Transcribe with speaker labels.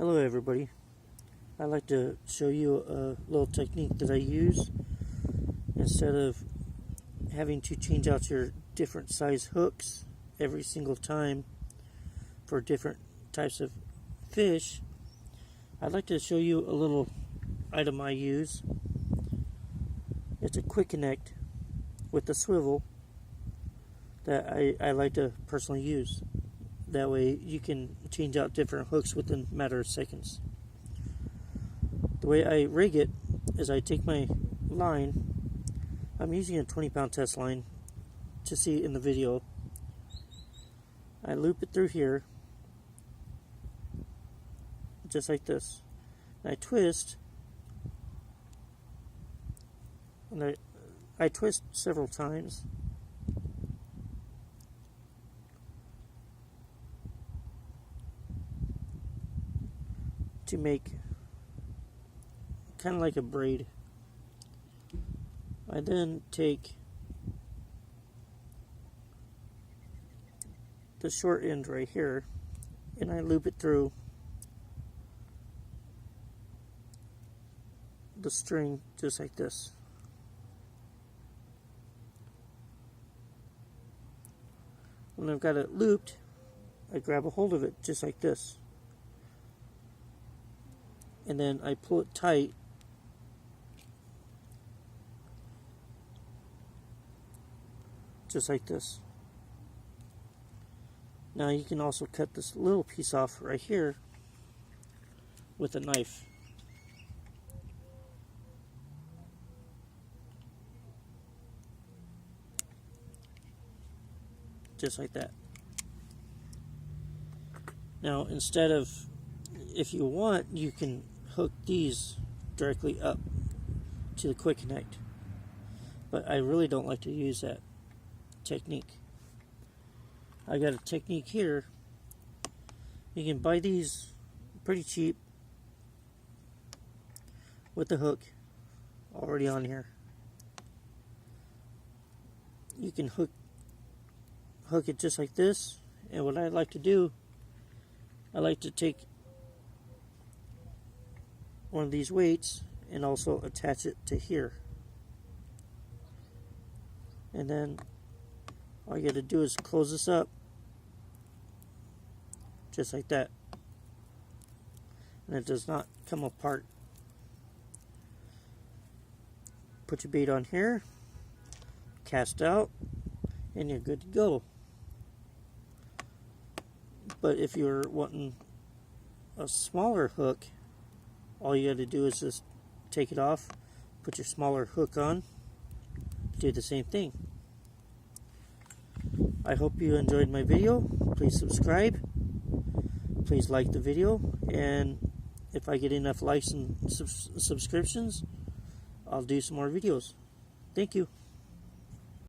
Speaker 1: Hello everybody. I'd like to show you a little technique that I use. Instead of having to change out your different size hooks every single time for different types of fish, I'd like to show you a little item I use. It's a quick connect with a swivel that I like to personally use. That way you can change out different hooks within a matter of seconds. The way I rig it is I take my line. I'm using a 20-pound test line to see in the video. I loop it through here just like this. And I twist, and I twist several times. To make kind of like a braid. I then take the short end right here and I loop it through the string just like this. When I've got it looped, I grab a hold of it just like this. And then I pull it tight just like this. Now you can also cut this little piece off right here with a knife. Just like that. Now instead of, if you want, you can hook these directly up to the quick connect, but I really don't like to use that technique. I got a technique here. You can buy these pretty cheap with the hook already on here. You can hook it just like this, and what I like to do, I like to take one of these weights and also attach it to here, and then all you got to do is close this up just like that, and it does not come apart. Put your bait on here, cast out, and you're good to go. But if you're wanting a smaller hook, all you got to do is just take it off, put your smaller hook on, do the same thing. I hope you enjoyed my video. Please subscribe. Please like the video. And if I get enough likes and subscriptions, I'll do some more videos. Thank you.